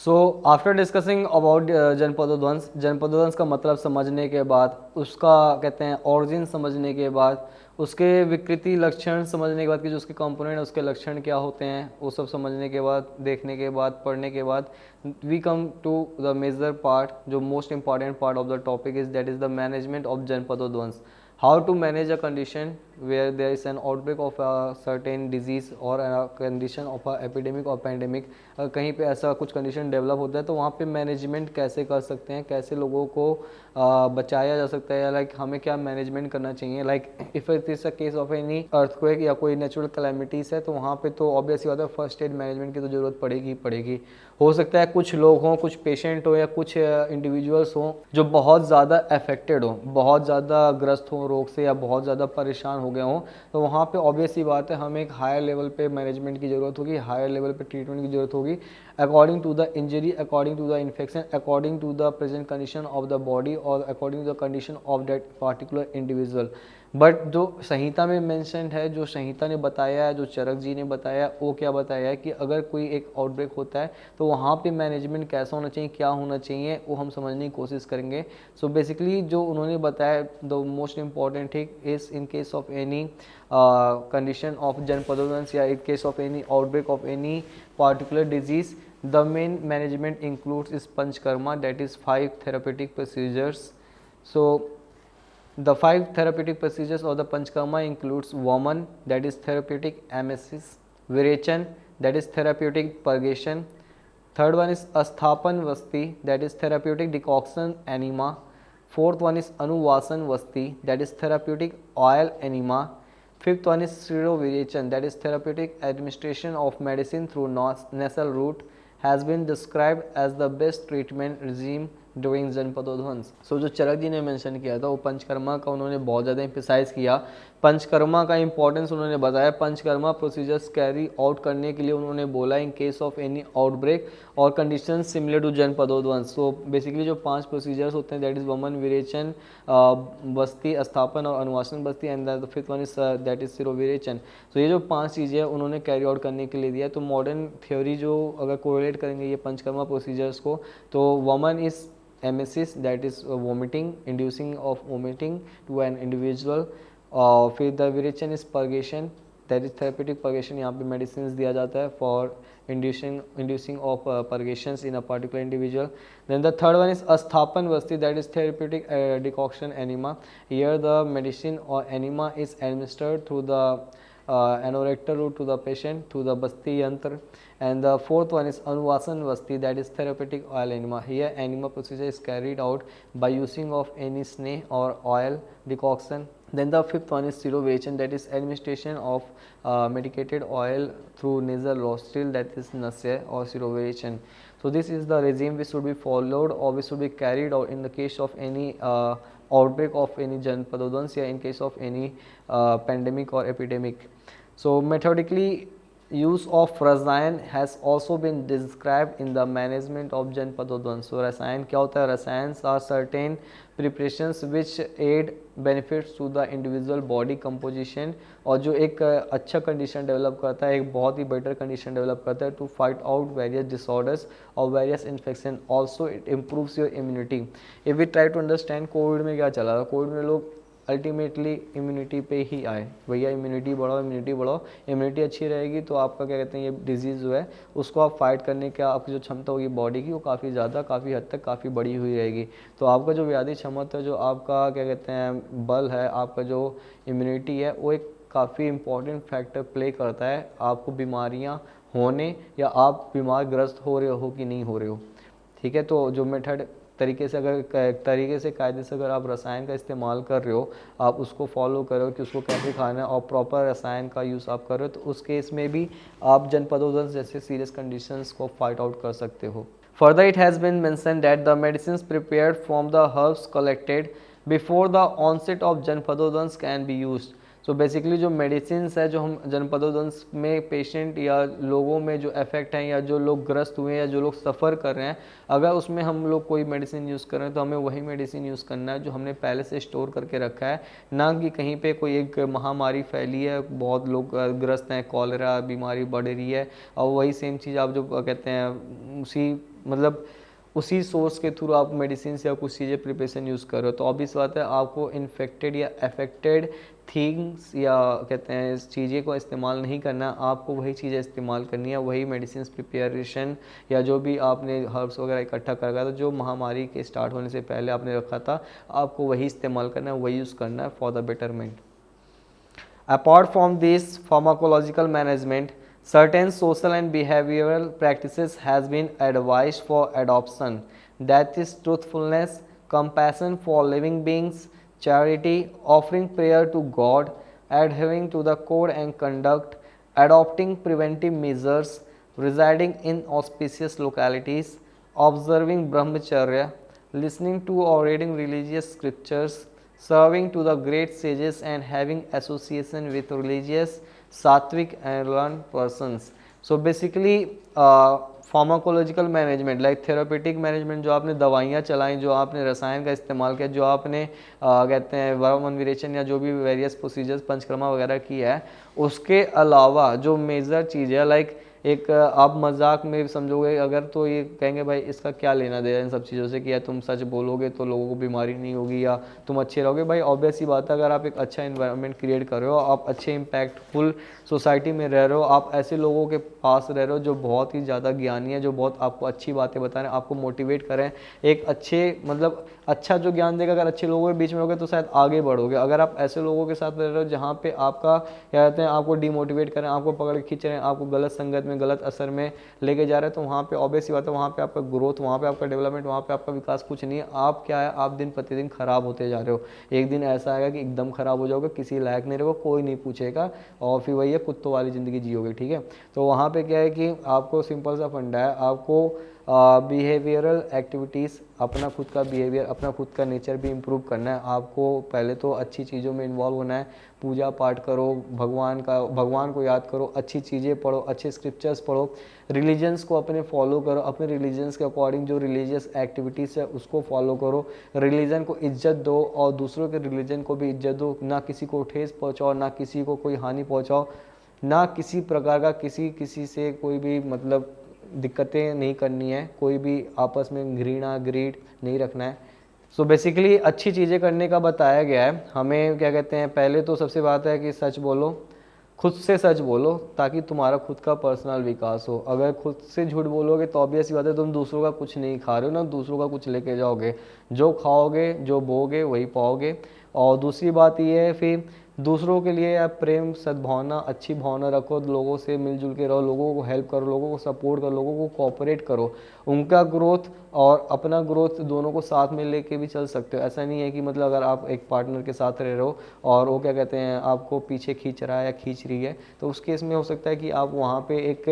So after discussing about जनपदोध्वंस, जनपदोध्वंस का मतलब समझने के बाद, उसका कहते हैं ऑरिजिन समझने के बाद, उसके विकृति लक्षण समझने के बाद कि जो उसके कंपोनेंट उसके लक्षण क्या होते हैं वो सब समझने के बाद, देखने के बाद, पढ़ने के बाद, we come to the major part, जो most important part of the topic is that is the management of जनपदोध्वंस. How to manage a condition where there is an outbreak of a certain disease or a condition of a epidemic or pandemic. अगर कहीं पे ऐसा कुछ condition develop होता है तो वहाँ पे मैनेजमेंट कैसे कर सकते हैं, कैसे लोगों को बचाया जा सकता है, लाइक हमें क्या मैनेजमेंट करना चाहिए. Like if it is a case of any earthquake या कोई नेचुरल कैलेमिटीज़ है तो वहाँ पे तो ऑब्वियस ही बात है फर्स्ट एड मैनेजमेंट की तो ज़रूरत पड़ेगी ही पड़ेगी. हो सकता है कुछ लोग हों, कुछ पेशेंट हो या कुछ इंडिविजुअल्स हों जो बहुत ज़्यादा अफेक्टेड हों, बहुत ज़्यादा ग्रस्त हों रोग से या बहुत ज़्यादा परेशान हो गए हों, तो वहाँ पे ऑब्वियस ही बात है हमें एक हायर लेवल पे मैनेजमेंट की ज़रूरत होगी, हायर लेवल पे ट्रीटमेंट की ज़रूरत होगी according to the injury, according to the infection, according to the present condition of the body और according to the condition of that particular individual. But जो संहिता में मेंशन है, जो संहिता ने बताया है, जो चरक जी ने बताया, वो क्या बताया है कि अगर कोई एक आउटब्रेक होता है तो वहाँ पे मैनेजमेंट कैसा होना चाहिए, क्या होना चाहिए, वो हम समझने की कोशिश करेंगे. सो बेसिकली जो उन्होंने बताया, the most important thing is in case of any condition of जनपदोध्वंस या in case of any outbreak of any particular disease, the main management includes is panchkarma, that is 5 therapeutic procedures. So the 5 therapeutic procedures of the panchkarma includes Vaman, that is therapeutic emesis, Virechan, that is therapeutic purgation. Third one is Asthapan Vasti, that is therapeutic decoction enema. Fourth one is Anuvasan Vasti, that is therapeutic oil enema. Fifth one is Sirovirechan, that is therapeutic administration of medicine through nasal route, has been described as the best treatment regime during जनपदोध्वंस. So जो चरक जी ने mention किया था वो पंचकर्मा का उन्होंने बहुत ज़्यादा एम्फेसाइज किया, पंचकर्मा का इंपॉर्टेंस उन्होंने बताया. पंचकर्मा प्रोसीजर्स कैरी आउट करने के लिए उन्होंने बोला in case of any outbreak और कंडीशन सिमिलर टू जनपदोध्वंस. सो बेसिकली जो 5 प्रोसीजर्स होते हैं दैट इज़ वमन, विरेचन, बस्ती, अस्थापन और अनुवासन बस्ती, and the fifth one is that is सिरोविरेचन. सो ये जो 5 चीज़ें उन्होंने कैरी आउट करने के लिए दिया. तो मॉडर्न थ्योरी जो अगर कोरिलेट करेंगे ये पंचकर्मा प्रोसीजर्स को, तो वमन is emesis, that is vomiting, inducing of vomiting to an individual. फिर द विरेचन is purgation, that is therapeutic purgation. यहाँ पे medicines दिया जाता है for inducing of purgations in a particular individual. Then the third one is asthapan vasti, that is therapeutic decoction enema. Here the medicine or enema is administered through the anorectal route to the patient through the basti yantra. And the fourth one is anuvasan vasti, that is therapeutic oil enema. Here enema procedure is carried out by using of any sneh or oil decoction. Then the fifth one is sirovirechan, that is administration of medicated oil through nasal rostral, that is nasya or sirovirechan. So this is the regime which should be followed or which should be carried out in the case of any outbreak of any janpadodvans या in case of any pandemic or epidemic. So methodically use of रसायन has also been described in the management of janpadodvans. So रसायन क्या होता है? रसायन are certain preparations which aid benefits to the individual body composition, और जो एक अच्छा कंडीशन डेवलप करता है, एक बहुत ही बेटर कंडीशन डेवलप करता है to fight out various disorders और various infection. Also it improves your immunity. If we try to understand covid में क्या चला था, कोविड में लोग अल्टीमेटली इम्यूनिटी पे ही आए, भैया इम्यूनिटी बढ़ाओ, इम्यूनिटी बढ़ाओ, इम्यूनिटी अच्छी रहेगी तो आपका क्या कहते हैं ये डिजीज़ जो है उसको आप फाइट करने का आपकी जो क्षमता होगी बॉडी की वो काफ़ी ज़्यादा, काफ़ी हद तक काफ़ी बड़ी हुई रहेगी. तो आपका जो व्याधि क्षमता, जो आपका क्या कहते हैं बल है, आपका जो इम्यूनिटी है, वो एक काफ़ी इंपॉर्टेंट फैक्टर प्ले करता है आपको बीमारियाँ होने या आप बीमार ग्रस्त हो रहे हो कि नहीं हो रहे हो. ठीक है, तो जो मेथड तरीके से कायदे से अगर आप रसायन का इस्तेमाल कर रहे हो, आप उसको फॉलो करो कि उसको कैसे खाना है और प्रॉपर रसायन का यूज़ आप कर रहे हो, तो उस केस में भी आप जनपदोध्वंस जैसे सीरियस कंडीशंस को फाइट आउट कर सकते हो. Further it has been mention that the medicines prepared from the herbs collected before the onset of जनपदोध्वंस can be used. So basically जो मेडिसिन है जो हम जनपदोध्वंस में पेशेंट या लोगों में जो इफेक्ट हैं या जो लोग ग्रस्त हुए हैं या जो लोग सफ़र कर रहे हैं, अगर उसमें हम लोग कोई मेडिसिन यूज़ कर रहे हैं तो हमें वही मेडिसिन यूज़ करना है जो हमने पहले से स्टोर करके रखा है, ना कि कहीं पे कोई एक महामारी फैली है, बहुत लोग ग्रस्त हैं, कॉलेरा बीमारी बढ़ रही है और वही सेम चीज़ आप जो कहते हैं उसी मतलब उसी सोर्स के थ्रू आप मेडिसिन या कुछ चीज़ें प्रिपरेशन यूज़ कर रहे हो, तो ऑब्वियस बात है आपको इन्फेक्टेड या अफेक्टेड थिंग्स या कहते हैं इस चीज़ें को इस्तेमाल नहीं करना, आपको वही चीज़ें इस्तेमाल करनी है, वही मेडिसिन प्रिपरेशन या जो भी आपने हर्ब्स वगैरह इकट्ठा करा था, जो महामारी के स्टार्ट होने से पहले आपने रखा था, आपको वही इस्तेमाल करना है, वही यूज़ करना है for the betterment. Apart from this pharmacological management, certain social and behavioral practices has been advised for adoption. That is truthfulness, compassion for living beings, charity, offering prayer to God, adhering to the code and conduct, adopting preventive measures, residing in auspicious localities, observing brahmacharya, listening to or reading religious scriptures, serving to the great sages and having association with religious, sattvic and learned persons. So basically pharmacological management like therapeutic management, जो आपने दवाइयाँ चलाई, जो आपने रसायन का इस्तेमाल किया, जो आपने कहते हैं वर्म विरेचन या जो भी वेरियस प्रोसीजर्स पंचकर्मा वगैरह की है, उसके अलावा जो मेजर चीज़ है लाइक एक आप मजाक में समझोगे अगर तो ये कहेंगे भाई इसका क्या लेना देना इन सब चीज़ों से कि या तुम सच बोलोगे तो लोगों को बीमारी नहीं होगी या तुम अच्छे रहोगे। भाई ऑब्वियस ही बात है, अगर आप एक अच्छा इन्वायरमेंट क्रिएट कर रहे हो, आप अच्छे इम्पैक्टफुल सोसाइटी में रह रहे हो, आप ऐसे लोगों के पास रह रहे हो जो बहुत ही ज़्यादा ज्ञानी है, जो बहुत आपको अच्छी बातें बता रहे हैं, आपको मोटिवेट करें, एक अच्छे मतलब अच्छा जो ज्ञान देगा, अगर अच्छे लोगों के बीच में रहोगे तो शायद आगे बढ़ोगे। अगर आप ऐसे लोगों के साथ रह रहे हो जहाँ पे आपका क्या कहते हैं आपको डिमोटिवेट करें, आपको पकड़ के खींच रहे हैं, आपको गलत संगत में गलत असर में लेके जा रहे हैं, तो वहाँ पे ऑब्वियस ही बात है, वहाँ पे आपका ग्रोथ, वहाँ पे आपका डेवलपमेंट, वहाँ पे आपका विकास कुछ नहीं है। आप क्या है, आप दिन प्रतिदिन खराब होते जा रहे हो। एक दिन ऐसा आएगा कि एकदम खराब हो जाओगे, किसी लायक नहीं रहोगे, कोई नहीं पूछेगा और फिर वही है कुत्तों वाली ज़िंदगी जियोगे। ठीक है, तो वहाँ पे क्या है कि आपको सिंपल सा फंडा है, आपको बिहेवियरल एक्टिविटीज़, अपना खुद का बिहेवियर, अपना खुद का नेचर भी इम्प्रूव करना है। आपको पहले तो अच्छी चीज़ों में इन्वॉल्व होना है, पूजा पाठ करो, भगवान को याद करो, अच्छी चीज़ें पढ़ो, अच्छे स्क्रिप्चर्स पढ़ो, रिलीजन्स को अपने फॉलो करो, अपने रिलीजन्स के अकॉर्डिंग जो रिलीजियस एक्टिविटीज़ है उसको फॉलो करो, रिलीजन को इज्जत दो और दूसरों के रिलीजन को भी इज्जत दो, ना किसी को ठेस पहुँचाओ, ना किसी को कोई हानि पहुँचाओ, ना किसी प्रकार का किसी से कोई भी मतलब दिक्कतें नहीं करनी है, कोई भी आपस में घृणा ग्रीड नहीं रखना है। सो बेसिकली अच्छी चीज़ें करने का बताया गया है हमें। क्या कहते हैं, पहले तो सबसे बात है कि सच बोलो, खुद से सच बोलो ताकि तुम्हारा खुद का पर्सनल विकास हो। अगर खुद से झूठ बोलोगे तो ऑब्वियस बात है तुम दूसरों का कुछ नहीं खा रहे हो, ना दूसरों का कुछ लेके जाओगे, जो खाओगे जो बोगे वही पाओगे। और दूसरी बात ये है फिर दूसरों के लिए आप प्रेम सद्भावना अच्छी भावना रखो, लोगों से मिलजुल के रहो, लोगों को हेल्प करो, लोगों को सपोर्ट करो, लोगों को कोऑपरेट करो, उनका ग्रोथ और अपना ग्रोथ दोनों को साथ में लेके भी चल सकते हो। ऐसा नहीं है कि मतलब अगर आप एक पार्टनर के साथ रह रहे हो और वो क्या कहते हैं आपको पीछे खींच रहा है या खींच रही है, तो उस केस में हो सकता है कि आप वहाँ पे एक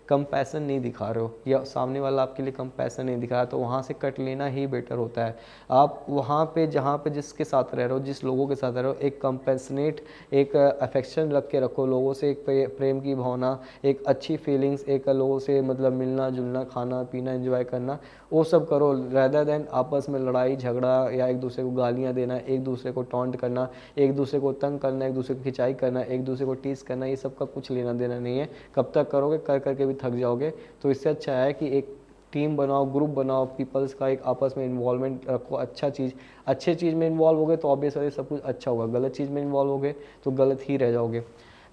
कंपैशन नहीं दिखा रहे हो या सामने वाला आपके लिए कंपैशन नहीं दिखा रहा, तो वहाँ से कट लेना ही बेटर होता है। आप वहाँ पे जहाँ पे जिसके साथ रह रहे हो, जिस लोगों के साथ रह रहे हो, एक कंपैशनेट एक अफेक्शन रख के रखो लोगों से, एक प्रेम की भावना, एक अच्छी फीलिंग्स, एक लोगों से मतलब मिलना जुलना, खाना पीना, एंजॉय करना, वो सब करो रेदर देन आपस में लड़ाई झगड़ा या एक दूसरे को गालियाँ देना, एक दूसरे को टॉन्ट करना, एक दूसरे को तंग करना, एक दूसरे को खिंचाई करना, एक दूसरे को टीस करना। ये सब का कुछ लेना देना नहीं है। कब तक करोगे, कर करके भी थक जाओगे। तो इससे अच्छा है कि एक टीम बनाओ, ग्रुप बनाओ, पीपल्स का एक आपस में इन्वॉल्वमेंट रखो। अच्छे चीज़ में इन्वॉल्व होगे तो ऑब्वियसली सब कुछ अच्छा होगा, गलत चीज़ में इन्वॉल्व होगे तो गलत ही रह जाओगे।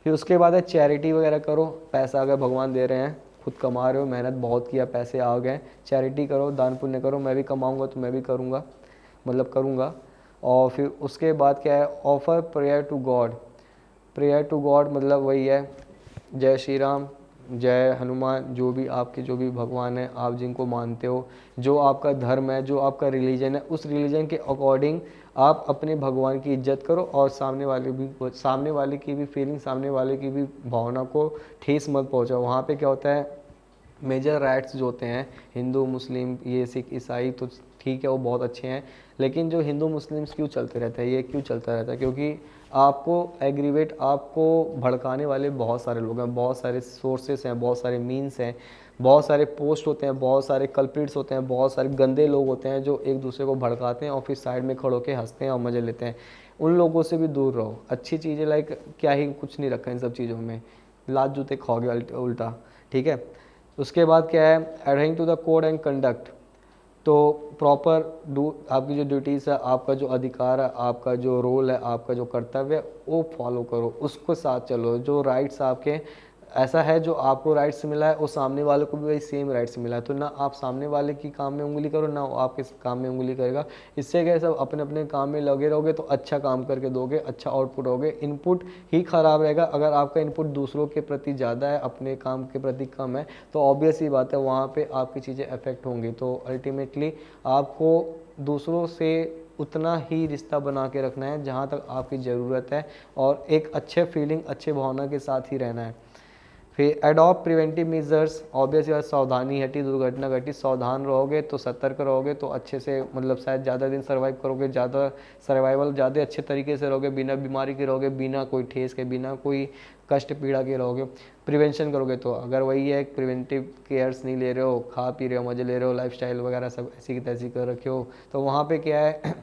फिर उसके बाद है चैरिटी वगैरह करो। पैसा अगर भगवान दे रहे हैं, खुद कमा रहे हो, मेहनत बहुत किया, पैसे आ गए, चैरिटी करो, दान पुण्य करो। मैं भी कमाऊँगा तो मैं भी करूँगा, मतलब करूँगा। और फिर उसके बाद क्या है, offer prayer to God. Prayer to God मतलब वही है जय श्री राम, जय हनुमान, जो भी आपके जो भी भगवान हैं, आप जिनको मानते हो, जो आपका धर्म है, जो आपका रिलीजन है, उस रिलीजन के अकॉर्डिंग आप अपने भगवान की इज्जत करो और सामने वाले की भी फीलिंग, सामने वाले की भी भावना को ठेस मत पहुंचाओ। वहाँ पे क्या होता है, मेजर राइट्स जो होते हैं हिंदू मुस्लिम ये सिख ईसाई तो ठीक है वो बहुत अच्छे हैं, लेकिन जो हिंदू मुस्लिम्स क्यों चलते रहता है, ये क्यों चलता रहता है, क्योंकि आपको भड़काने वाले बहुत सारे लोग हैं, बहुत सारे सोर्सेस हैं, बहुत सारे मीन्स हैं, बहुत सारे पोस्ट होते हैं, बहुत सारे कल्प्रिट्स होते हैं, बहुत सारे गंदे लोग होते हैं जो एक दूसरे को भड़काते हैं और फिर साइड में खड़े होकर हंसते हैं और मज़े लेते हैं। उन लोगों से भी दूर रहो। अच्छी चीज़ें लाइक क्या ही कुछ नहीं रखा इन सब चीज़ों में, लात जूते खाओगे उल्टा। ठीक है, उसके बाद क्या है, adhering to the code and conduct, तो प्रॉपर आपकी जो ड्यूटीज़ है, आपका जो अधिकार है, आपका जो रोल है, आपका जो कर्तव्य है, वो फॉलो करो, उसको साथ चलो। जो राइट्स आपके, ऐसा है जो आपको राइट्स मिला है वो सामने वाले को भी वही सेम राइट्स मिला है, तो ना आप सामने वाले की काम में उंगली करो, ना वो आपके काम में उंगली करेगा। इससे क्या है, सब अपने अपने काम में लगे रहोगे तो अच्छा काम करके दोगे, अच्छा आउटपुट होगे। इनपुट ही खराब रहेगा, अगर आपका इनपुट दूसरों के प्रति ज़्यादा है, अपने काम के प्रति कम है, तो ऑब्वियस ही बात है वहाँ पर आपकी चीज़ें अफेक्ट होंगी। तो अल्टीमेटली आपको दूसरों से उतना ही रिश्ता बना के रखना है जहाँ तक आपकी ज़रूरत है, और एक अच्छे फीलिंग, अच्छे भावना के साथ ही रहना है। फिर अडॉप्ट प्रिवेंटिव मेजर्स, ऑब्वियस बात, सावधानी हटी दुर्घटना घटी, सावधान रहोगे तो सतर्क रहोगे तो अच्छे से, मतलब शायद ज़्यादा दिन सर्वाइव करोगे, ज़्यादा सर्वाइवल ज़्यादा अच्छे तरीके से रहोगे, बिना बीमारी के रहोगे, बिना कोई ठेस के, बिना कोई कष्ट पीड़ा के रहोगे। प्रिवेंशन करोगे तो अगर वही है, प्रिवेंटिव केयर्स नहीं ले रहे हो, खा पी रहे हो, मजे ले रहे हो, लाइफस्टाइल वगैरह सब ऐसी की तैसी कर रखे हो, तो वहाँ पे क्या है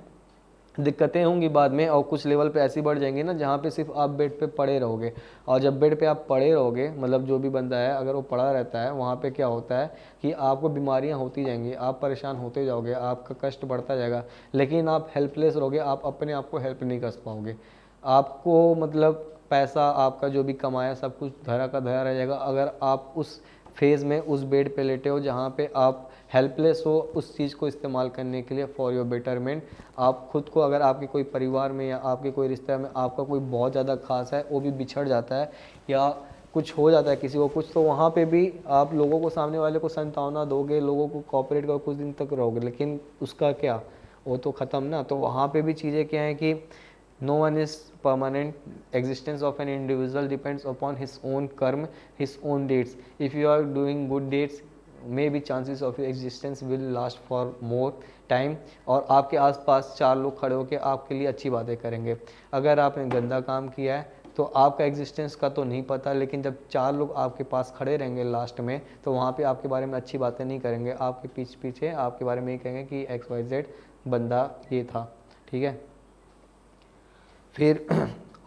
दिक्कतें होंगी बाद में, और कुछ लेवल पे ऐसी बढ़ जाएंगी ना जहाँ पे सिर्फ आप बेड पे पड़े रहोगे। और जब बेड पे आप पड़े रहोगे, मतलब जो भी बंदा है अगर वो पड़ा रहता है, वहाँ पे क्या होता है कि आपको बीमारियाँ होती जाएंगी, आप परेशान होते जाओगे, आपका कष्ट बढ़ता जाएगा, लेकिन आप हेल्पलेस रहोगे, आप अपने आप को हेल्प नहीं कर पाओगे। आपको मतलब पैसा आपका जो भी कमाया सब कुछ धरा का धरा रह जाएगा, अगर आप उस फेज़ में उस बेड पे लेटे हो जहाँ पे आप हेल्पलेस हो उस चीज़ को इस्तेमाल करने के लिए फॉर योर बेटरमेंट। आप खुद को, अगर आपके कोई परिवार में या आपके कोई रिश्ते में आपका कोई बहुत ज़्यादा खास है, वो भी बिछड़ जाता है या कुछ हो जाता है किसी को कुछ, तो वहाँ पे भी आप लोगों को, सामने वाले को सांत्वना दोगे, लोगों को कोऑपरेट करो, कुछ दिन तक रहोगे, लेकिन उसका क्या, वो तो ख़त्म ना। तो वहाँ पे भी चीज़ें क्या हैं कि no one is permanent, existence of an individual depends upon his own karma, his own deeds. If you are doing good deeds, maybe chances of your existence will last for more time, और आपके आसपास 4 लोग खड़े होकर आपके लिए अच्छी बातें करेंगे। अगर आपने गंदा काम किया है तो आपका एग्जिस्टेंस का तो नहीं पता, लेकिन जब 4 लोग आपके पास खड़े रहेंगे लास्ट में, तो वहाँ पे आपके बारे में अच्छी बातें नहीं करेंगे, आपके पीछे आपके बारे में ही कहेंगे कि XYZ बंदा ये था, ठीक है। फिर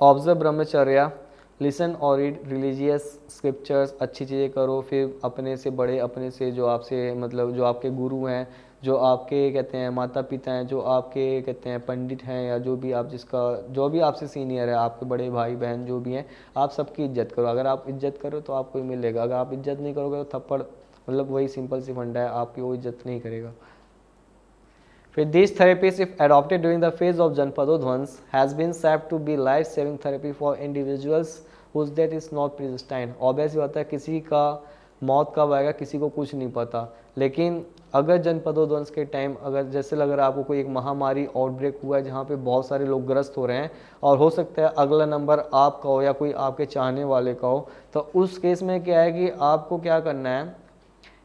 ऑब्जर्व ब्रह्मचर्या, लिसन और रीड रिलीजियस स्क्रिप्चर्स, अच्छी चीज़ें करो। फिर अपने से बड़े, अपने से जो आपसे, मतलब जो आपके गुरु हैं, जो आपके कहते हैं माता पिता हैं, जो आपके कहते हैं पंडित हैं, या जो भी आप जिसका जो भी आपसे सीनियर है, आपके बड़े भाई बहन जो भी हैं, आप सबकी इज्जत करो। अगर आप इज्जत करो तो आपको मिलेगा, अगर आप इज्जत नहीं करोगे तो थप्पड़, मतलब वही सिंपल सी फंडा है, आपकी वो इज्जत नहीं करेगा। फिर these therapies, if adopted during the phase of Janpadodvans, has been said to be life-saving therapy for individuals whose death is not predestined. Obvious ही होता है, किसी का मौत कब आएगा किसी को कुछ नहीं पता, लेकिन अगर जनपदोध्वंस के टाइम, अगर जैसे लग रहा है आपको कोई एक महामारी आउटब्रेक हुआ है जहाँ पे बहुत सारे लोग ग्रस्त हो रहे हैं, और हो सकता है अगला नंबर आपका हो या कोई आपके चाहने वाले का हो, तो उस केस में क्या है कि आपको क्या करना है,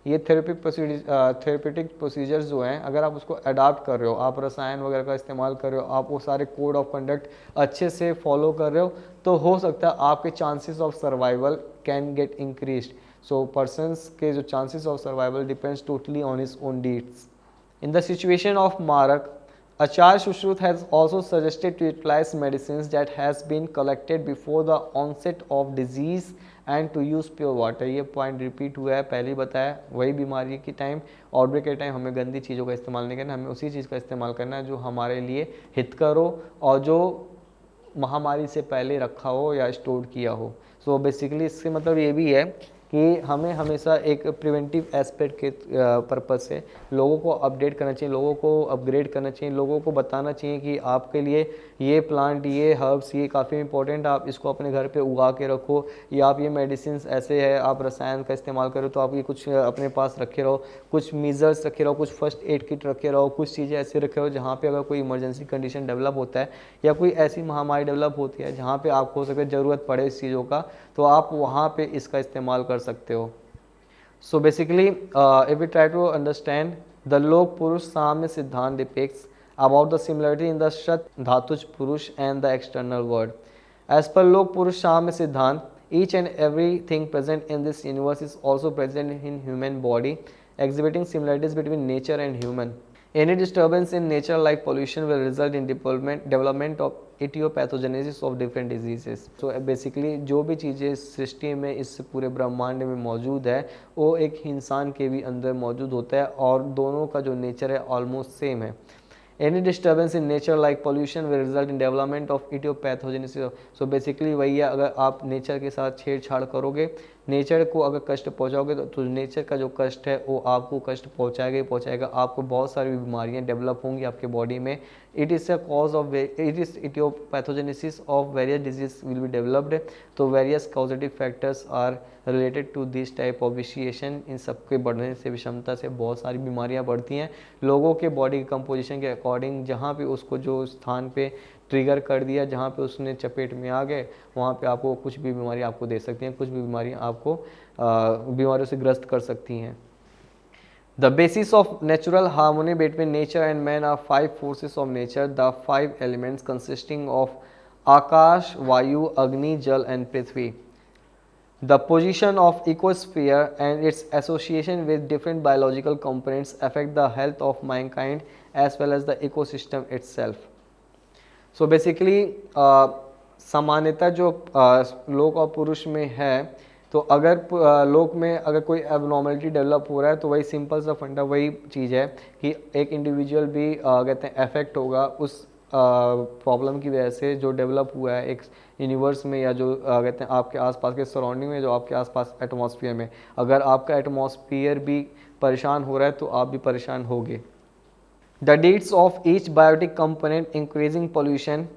ये थेरेपेटिक प्रोसीजर्स जो हैं, अगर आप उसको अडाप्ट कर रहे हो, आप रसायन वगैरह का इस्तेमाल कर रहे हो, आप वो सारे कोड ऑफ कंडक्ट अच्छे से फॉलो कर रहे हो, तो हो सकता है आपके chances of survival can get increased. So persons के जो chances of survival depends totally on his own deeds. In the situation of मारक, Acharya Sushruta has also suggested to utilize medicines that has been collected before the onset of disease and to use pure water। ये point repeat हुआ है, पहले ही बताया, वही बीमारी के time, outbreak के टाइम हमें गंदी चीज़ों का इस्तेमाल नहीं करना, हमें उसी चीज़ का इस्तेमाल करना है जो हमारे लिए हितकर हो और जो महामारी से पहले रखा हो या स्टोर किया हो। सो बेसिकली इससे मतलब ये भी है कि हमें हमेशा एक प्रिवेंटिव एस्पेक्ट के पर्पज़ से लोगों को अपडेट करना चाहिए, लोगों को अपग्रेड करना चाहिए, लोगों को बताना चाहिए कि आपके लिए ये प्लांट, ये हर्ब्स, ये काफ़ी इंपॉर्टेंट, आप इसको अपने घर पे उगा के रखो, या आप ये मेडिसिन ऐसे है, आप रसायन का इस्तेमाल करो, तो आप ये कुछ अपने पास रखे रहो, कुछ मीजर्स रखे रहो, कुछ फर्स्ट एड किट रखे रहो, कुछ चीज़ें ऐसे रखे रहो जहाँ पे अगर कोई इमरजेंसी कंडीशन डेवलप होता है या कोई ऐसी महामारी डेवलप होती है जहाँ पे आपको हो सके ज़रूरत पड़े इस चीज़ों का, तो आप वहाँ पे इसका इस्तेमाल कर सकते हो। So basically if we try to understand the लोक पुरुष साम्य सिद्धांत depicts about the similarity in the Shat Dhatuj Purush and the external world. As per Lok Purush Samya Siddhant, each and everything present in this universe is also present in human body, exhibiting similarities between nature and human. Any disturbance in nature like pollution will result in development of etiopathogenesis of different diseases. So basically जो भी चीज़ें इस सृष्टि में, इस पूरे ब्रह्मांड में मौजूद है, वो एक इंसान के भी अंदर मौजूद होता है और दोनों का जो नेचर है ऑलमोस्ट सेम है. Any disturbance in nature like pollution will result in development of etiopathogenesis. So basically वही है, अगर आप नेचर के साथ छेड़छाड़ करोगे, नेचर को अगर कष्ट पहुंचाओगे तो नेचर का जो कष्ट है वो आपको कष्ट पहुंचाएगा ही पहुंचाएगा. आपको बहुत सारी बीमारियां डेवलप होंगी आपके बॉडी में. It is a cause of etiopathogenesis of various disease will be developed. तो various causative factors are related to this type of vitiation. इन सबके बढ़ने से, विषमता से बहुत सारी बीमारियां बढ़ती हैं लोगों के बॉडी कंपोजिशन के अकॉर्डिंग. जहाँ पे उसको जो स्थान पे ट्रिगर कर दिया, जहाँ पे उसने चपेट में आ गए, वहाँ पे आपको कुछ भी बीमारी आपको दे सकती हैं, कुछ भी बीमारियाँ आपको बीमारियों से ग्रस्त कर सकती हैं. The basis of natural harmony between nature and man are 5 forces of nature, the 5 elements consisting of Akash, Vayu, Agni, Jal and Prithvi. The position of ecosphere and its association with different biological components affect the health of mankind as well as the ecosystem itself. So basically सामान्यता जो लोक और पुरुष में है, तो अगर लोक में अगर कोई एबनॉर्मलिटी डेवलप हो रहा है तो वही सिंपल सा फंडा वही चीज़ है कि एक इंडिविजुअल भी कहते हैं अफेक्ट होगा उस प्रॉब्लम की वजह से जो डेवलप हुआ है एक यूनिवर्स में, या जो कहते हैं आपके आसपास के सराउंडिंग में, जो आपके आसपास एटमॉस्फेयर में. अगर आपका एटमॉस्फेयर भी परेशान हो रहा है तो आप भी परेशान होगे. The deeds of each biotic component increasing pollution.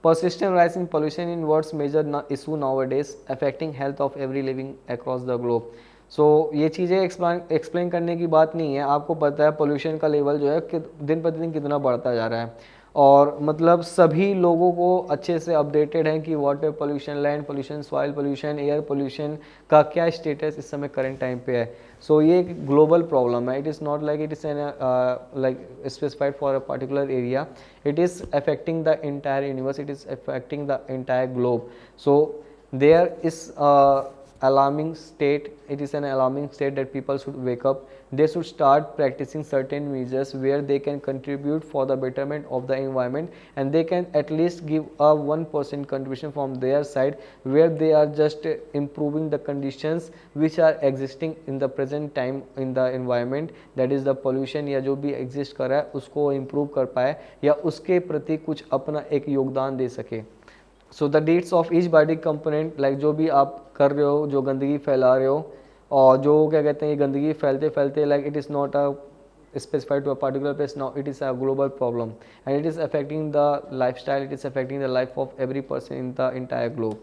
Persistent rise in pollution in world's major issue nowadays, affecting health of every living across the globe. So ये चीज़ें एक्सप्लेन करने की बात नहीं है. आपको पता है पोल्यूशन का लेवल जो है कि दिन प्रतिदिन कितना बढ़ता जा रहा है, और मतलब सभी लोगों को अच्छे से अपडेटेड है कि water pollution, land pollution, soil pollution, air pollution का क्या स्टेटस इस समय करंट टाइम पे है. सो ये एक ग्लोबल प्रॉब्लम है. It is not like it is an like specified for a particular area. It is affecting the entire universe. It is affecting the entire globe. So there is alarming state. It is an alarming state that people should wake up. They should start practicing certain measures where they can contribute for the betterment of the environment, and they can at least give a 1% contribution from their side, where they are just improving the conditions which are existing in the present time in the environment. That is the pollution या जो भी exist कर रहा है उसको improve कर पाए या उसके प्रति कुछ अपना एक योगदान दे सके. So the deeds of each body component, like जो भी आप कर रहे हो, जो गंदगी फैला रहे हो, और जो क्या कहते हैं ये गंदगी फैलते फैलते like it is not a specified to a particular place. Now it is a global problem and it is affecting the lifestyle, it is affecting the life of every person in the entire globe.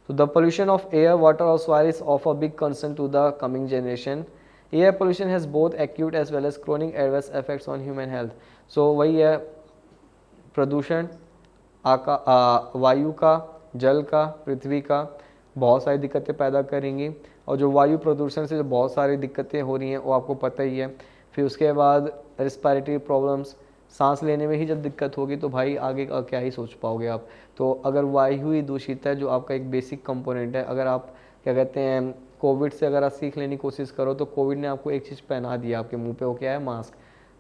So the pollution of air, water or soil is of a big concern to the coming generation. Air pollution has both acute as well as chronic adverse effects on human health. So वही है प्रदूषण वायु का, जल का, पृथ्वी का बहुत सारी दिक्कतें पैदा करेंगी. और जो वायु प्रदूषण से जो बहुत सारी दिक्कतें हो रही हैं वो आपको पता ही है. फिर उसके बाद रिस्पायरेटरी प्रॉब्लम्स, सांस लेने में ही जब दिक्कत होगी तो भाई आगे का क्या ही सोच पाओगे आप. तो अगर वायु ही दूषित है जो आपका एक बेसिक कंपोनेंट है, अगर आप क्या कहते हैं कोविड से अगर आप सीख लेने की कोशिश करो तो कोविड ने आपको एक चीज़ पहना दिया आपके मुंह पे, वो क्या है, मास्क.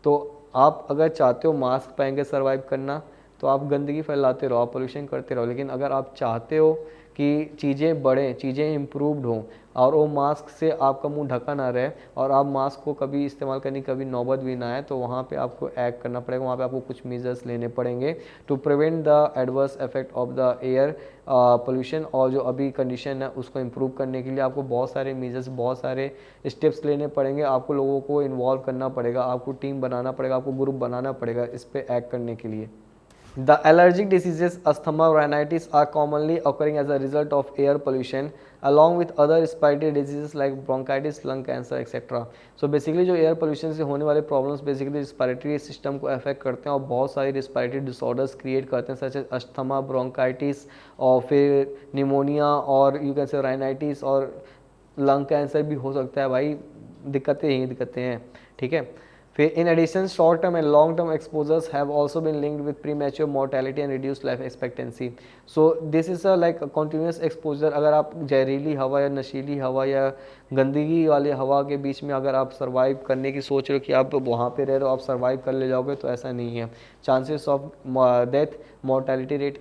तो आप अगर चाहते हो मास्क पहन के सर्वाइव करना तो आप गंदगी फैलाते रहो, आप पोल्यूशन करते रहो. लेकिन अगर आप चाहते हो कि चीज़ें बढ़ें, चीज़ें इम्प्रूव्ड हों और वो मास्क से आपका मुंह ढका ना रहे और आप मास्क को कभी इस्तेमाल करने की कभी नौबत भी ना आए, तो वहाँ पे आपको एक्ट करना पड़ेगा. वहाँ पे आपको कुछ मेजर्स लेने पड़ेंगे to prevent the adverse effect of the air pollution. और जो अभी कंडीशन है उसको इम्प्रूव करने के लिए आपको बहुत सारे मेजर्स, बहुत सारे स्टेप्स लेने पड़ेंगे. आपको लोगों को इन्वॉल्व करना पड़ेगा, आपको टीम बनाना पड़ेगा, आपको ग्रुप बनाना पड़ेगा इस पर एक्ट करने के लिए. The allergic diseases asthma, rhinitis are commonly occurring as a result of air pollution, along with other respiratory diseases like bronchitis, lung cancer, etc. So basically जो air pollution से होने वाले problems basically respiratory system को affect करते हैं और बहुत सारी respiratory disorders create करते हैं, such as asthma, bronchitis और फिर pneumonia और you can say rhinitis और lung cancer भी हो सकता है. भाई दिक्कतें ही दिक्कतें हैं, ठीक है. फिर in addition short term and long term exposures have also been linked with premature mortality and reduced life expectancy. So this is a like continuous exposure. अगर आप जहरीली हवा या नशीली हवा या गंदगी वाली हवा के बीच में अगर आप सर्वाइव करने की सोच रहे हो कि आप वहाँ पे रह रहे हो, आप सर्वाइव कर ले जाओगे, तो ऐसा नहीं है। Chances of death, mortality rate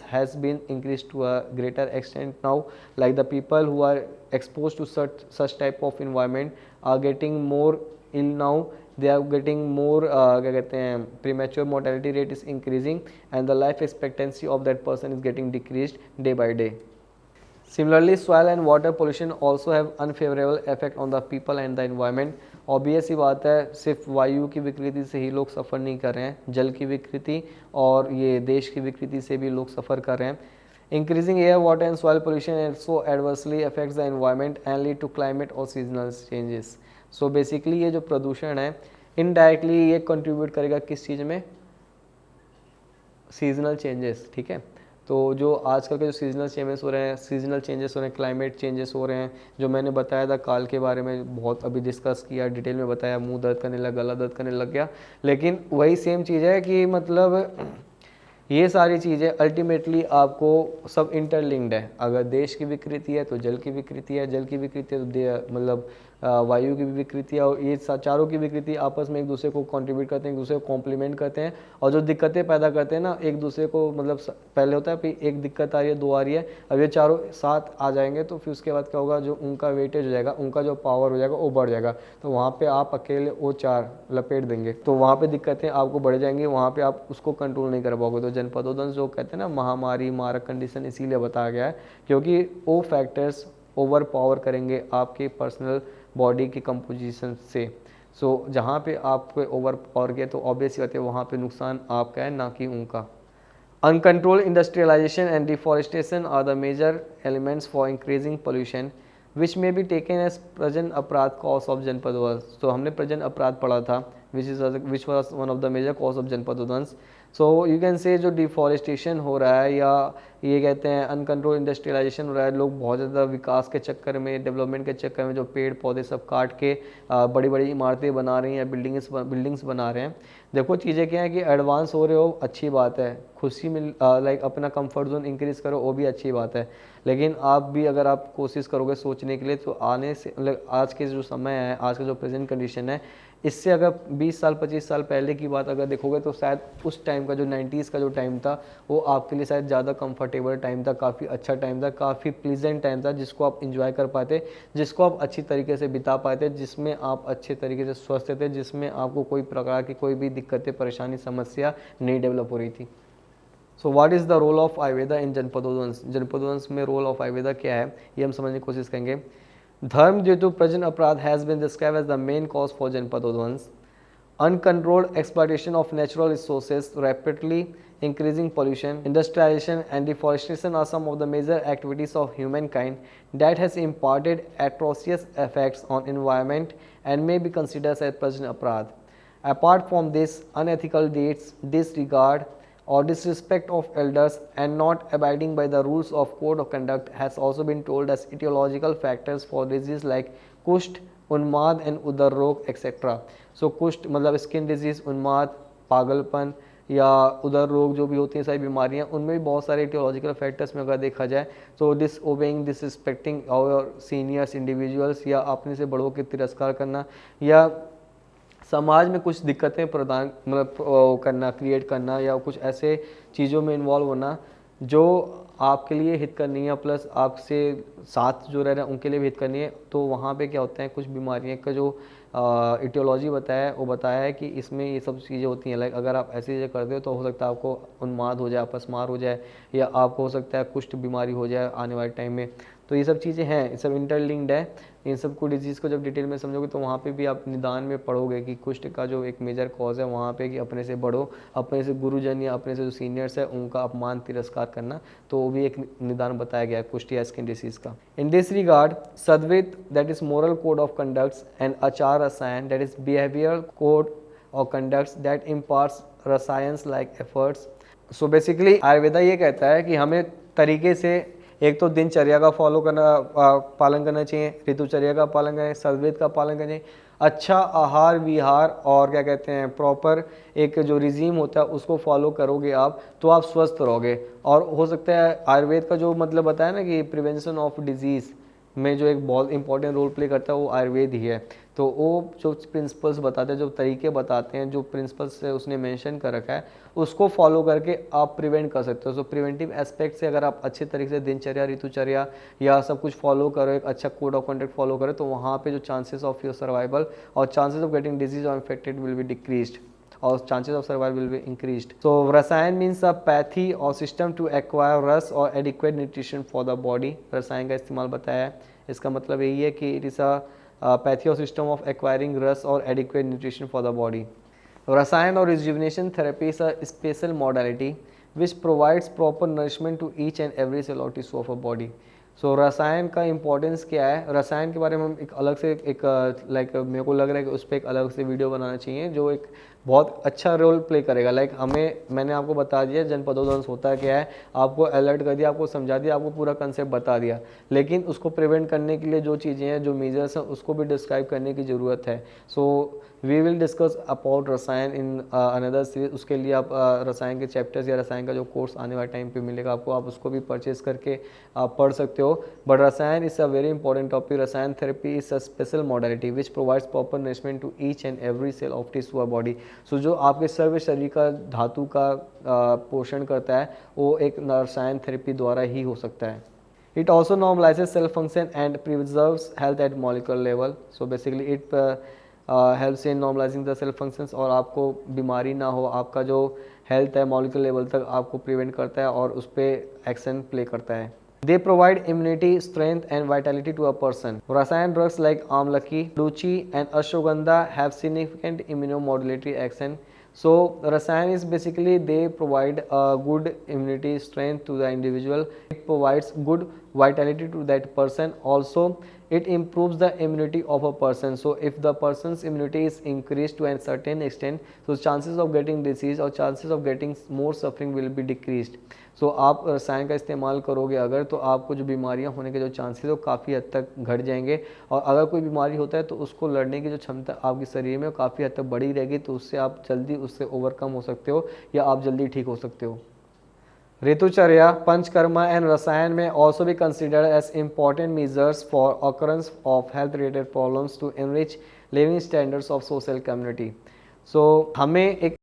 has been increased to a greater extent now, like the people who are exposed to such type of environment are getting more ill now, they are getting more क्या कहते हैं, premature mortality rate is increasing and the life expectancy of that person is getting decreased day by day. Similarly, soil and water pollution also have unfavorable effect on the people and the environment. Obvious ही बात है, सिर्फ वायु की विकृति से ही लोग सफ़र नहीं कर रहे हैं, जल की विकृति और ये देश की विकृति से भी लोग सफ़र कर रहे हैं। Increasing air, water and soil pollution also adversely affects the environment and lead to climate और seasonal changes. सो बेसिकली ये जो प्रदूषण है इनडायरेक्टली ये कंट्रीब्यूट करेगा किस चीज़ में, सीजनल चेंजेस, ठीक है। तो जो आजकल के जो सीजनल चेंजेस हो रहे हैं, क्लाइमेट चेंजेस हो रहे हैं, जो मैंने बताया था काल के बारे में बहुत अभी डिस्कस किया, डिटेल में बताया, मुंह दर्द करने लगा, गला दर्द करने लग गया, लेकिन वही सेम चीज़ है कि मतलब ये सारी चीज़ें अल्टीमेटली आपको सब इंटरलिंक्ड है। अगर देश की विकृति है तो जल की विकृति है, जल की विकृति है तो मतलब वायु की भी विकृति है, और ये चारों की विकृति आपस में एक दूसरे को कंट्रीब्यूट करते हैं, एक दूसरे को कॉम्प्लीमेंट करते हैं, और जो दिक्कतें पैदा करते हैं ना एक दूसरे को, मतलब पहले होता है कि एक दिक्कत आ रही है, दो आ रही है, अब ये चारों साथ आ जाएंगे तो फिर उसके बाद क्या होगा, जो उनका वेटेज हो जाएगा, उनका जो पावर हो जाएगा वो बढ़ जाएगा, तो वहाँ पर आप अकेले वो चार लपेट देंगे, तो वहाँ पर दिक्कतें आपको बढ़ जाएंगी, वहाँ पर आप उसको कंट्रोल नहीं कर पाओगे। तो जनपदोदंश जो कहते हैं ना महामारी, मारक कंडीशन, इसीलिए बताया गया है क्योंकि वो फैक्टर्स ओवर पावर करेंगे आपके पर्सनल बॉडी की कंपोजिशन से। सो जहाँ पे आपको ओवर पावर किया तो ऑब्वियस बात है वहाँ पे नुकसान आपका है, ना कि उनका। Uncontrolled industrialization and deforestation are the major elements for increasing pollution which may be taken as प्रजन अपराध कॉज ऑफ जनपद ध्वंस। तो हमने प्रजन अपराध पढ़ा था which was one of the major cause of जनपद ध्वंस। सो यू कैन से जो डिफॉरेस्टेशन हो रहा है या ये कहते हैं अनकंट्रोल इंडस्ट्रियलाइजेशन हो रहा है, लोग बहुत ज़्यादा विकास के चक्कर में, डेवलपमेंट के चक्कर में जो पेड़ पौधे सब काट के बड़ी बड़ी इमारतें बना रही हैं, बिल्डिंग्स बना रहे हैं। देखो चीज़ें क्या है कि एडवांस हो रहे हो अच्छी बात है, खुशी मिल लाइक अपना कंफर्ट जोन इंक्रीज़ करो वो भी अच्छी बात है, लेकिन आप भी अगर आप कोशिश करोगे सोचने के लिए तो आने से मतलब आज के जो समय है, आज का जो प्रेजेंट कंडीशन है, इससे अगर 20 साल 25 साल पहले की बात अगर देखोगे तो शायद उस टाइम का जो 90s का जो टाइम था वो आपके लिए शायद ज़्यादा कंफर्टेबल टाइम था, काफ़ी अच्छा टाइम था, काफ़ी प्लीजेंट टाइम था, जिसको आप इंजॉय कर पाते, जिसको आप अच्छी तरीके से बिता पाते, जिसमें आप अच्छे तरीके से स्वस्थ थे, जिसमें आपको कोई प्रकार की कोई भी दिक्कतें, परेशानी, समस्या नहीं डेवलप हो रही थी। So what is the role of Ayurveda in जनपदोदंश। जनपदोदंश में रोल ऑफ आयुर्वेदा क्या है ये हम समझने की कोशिश करेंगे। धर्म ड्यू टू प्रजन अपराध has been described as the main cause for जनपदोदंश। Uncontrolled exploitation of natural resources, rapidly increasing pollution, industrialization and deforestation are some of the major activities of humankind that has imparted atrocious effects on environment and may be considered as prajna aparadh. Apart from this, unethical deeds, disregard or disrespect of elders and not abiding by the rules of code of conduct has also been told as etiological factors for diseases like कुष्ठ, उन्माद and उदर रोग etcetera. सो कुष्ठ मतलब skin disease, उन्माद, पागलपन या उदर रोग जो भी होती हैं सारी बीमारियां, उनमें भी बहुत सारे etiological फैक्टर्स में अगर देखा जाए तो डिसओबेइंग, डिसरिस्पेक्टिंग और सीनियर्स इंडिविजुअल्स या अपने से बड़ों के तिरस्कार करना या समाज में कुछ दिक्कतें प्रदान मतलब करना, क्रिएट करना या कुछ ऐसे चीज़ों में इन्वॉल्व होना जो आपके लिए हित करनी है प्लस आपसे साथ जो रह रहे हैं उनके लिए भी हित करनी है। तो वहाँ पे क्या होता है, कुछ बीमारियों का जो इटियोलॉजी बताया है वो बताया है कि इसमें ये सब चीज़ें होती हैं। लाइक अगर आप ऐसी चीज़ें करते हो तो हो सकता है आपको उन्माद हो जाए, अपस्मार हो जाए या आपको हो सकता है कुष्ठ बीमारी हो जाए आने वाले टाइम में। तो ये सब चीज़ें हैं, ये सब इंटरलिंक्ड है। इन सब को डिजीज़ को जब डिटेल में समझोगे तो वहाँ पे भी आप निदान में पढ़ोगे कि कुष्ठ का जो एक मेजर कॉज है वहाँ पे कि अपने से बड़ों, अपने से गुरुजन या अपने से जो सीनियर्स है उनका अपमान, तिरस्कार करना, तो वो भी एक निदान बताया गया है कुष्ठ या स्किन डिसीज़ का। इन दिस रिगार्ड सद्वित that is moral code of conducts and आचार रसायन that is behaviour code of conducts that imparts रसायंस like efforts. So basically Ayurveda ये कहता है कि हमें तरीके से एक तो दिनचर्या का पालन करना चाहिए, ऋतुचर्या का पालन करें, सद्वित का पालन करें, अच्छा आहार विहार और क्या कहते हैं प्रॉपर एक जो रिजीम होता है उसको फॉलो करोगे आप, तो आप स्वस्थ रहोगे। और हो सकता है आयुर्वेद का जो मतलब बताया ना कि प्रिवेंशन ऑफ डिजीज़ में जो एक बहुत इंपॉर्टेंट रोल प्ले करता है वो आयुर्वेद ही है। तो वो जो प्रिंसिपल्स बताते हैं, जो तरीके बताते हैं, जो प्रिंसिपल्स उसने मेंशन कर रखा है, उसको फॉलो करके आप प्रिवेंट कर सकते हो। सो प्रिवेंटिव एस्पेक्ट से अगर आप अच्छे तरीके से दिनचर्या, ऋतुचर्या या सब कुछ फॉलो करो, एक अच्छा कोड ऑफ कंडक्ट फॉलो करो, तो वहाँ पे जो चांसेस ऑफ योर सर्वाइवल और चांसेस ऑफ गेटिंग डिजीज और इन्फेक्टेड विल बी डिक्रीज्ड और chances of survival will be increased. So रसायन means a pathy or system to acquire रस और adequate nutrition for the body. रसायन का इस्तेमाल बताया है, इसका मतलब यही है कि it is a pathy or system of acquiring रस और adequate nutrition for the body. रसायन और rejuvenation therapy is a special modality which provides proper nourishment to each and every cell or tissue of a body. सो रसायन का importance क्या है, रसायन के बारे में हम एक अलग से एक लाइक मेरे को लग रहा है कि उस पर एक अलग से वीडियो बनाना चाहिए जो एक बहुत अच्छा रोल प्ले करेगा। लाइक मैंने आपको बता दिया जनपदोध्वंस होता है क्या है, आपको अलर्ट कर दिया, आपको समझा दिया, आपको पूरा कंसेप्ट बता दिया, लेकिन उसको प्रिवेंट करने के लिए जो चीज़ें हैं, जो मेजर्स हैं, उसको भी डिस्क्राइब करने की ज़रूरत है। So we will discuss about रसायन इन अनदर सीरीज। उसके लिए आप रसायन के चैप्टर्स या रसायन का जो कोर्स आने वाले टाइम पे मिलेगा आपको, आप उसको भी परचेज करके आप पढ़ सकते हो। बट रसायन is a very important topic. रसायन therapy is a special modality which provides proper nourishment to each and every cell of tissue body. So जो आपके सर्व शरीर का धातु का पोषण करता है वो एक रसायन थेरेपी द्वारा ही हो सकता है। It also normalizes cell function and preserves health at molecular level. So basically it helps in normalizing the cell functions और आपको बीमारी ना हो, आपका जो हेल्थ है मॉलिक्यूलर लेवल तक आपको प्रिवेंट करता है और उस पर एक्शन प्ले करता है। They provide immunity, strength and vitality to a person. Rasayan drugs like amlaki, luchi and ashwagandha have significant immunomodulatory action. So Rasayan is basically they provide a good immunity strength to the individual. It provides good vitality to that person. Also it improves the immunity of a person. So if the person's immunity is increased to a certain extent, so chances of getting disease or chances of getting more suffering will be decreased. सो आप रसायन का इस्तेमाल करोगे अगर, तो आपको जो बीमारियां होने के जो चांसेस है वो काफ़ी हद तक घट जाएंगे। और अगर कोई बीमारी होता है तो उसको लड़ने की जो क्षमता आपके शरीर में काफ़ी हद तक बढ़ी रहेगी, तो उससे आप जल्दी उससे ओवरकम हो सकते हो या आप जल्दी ठीक हो सकते हो। ऋतुचर्या, पंचकर्मा एंड रसायन में ऑल्सो भी considered as important measures for occurrence of health related problems to enrich living standards of social community. So हमें एक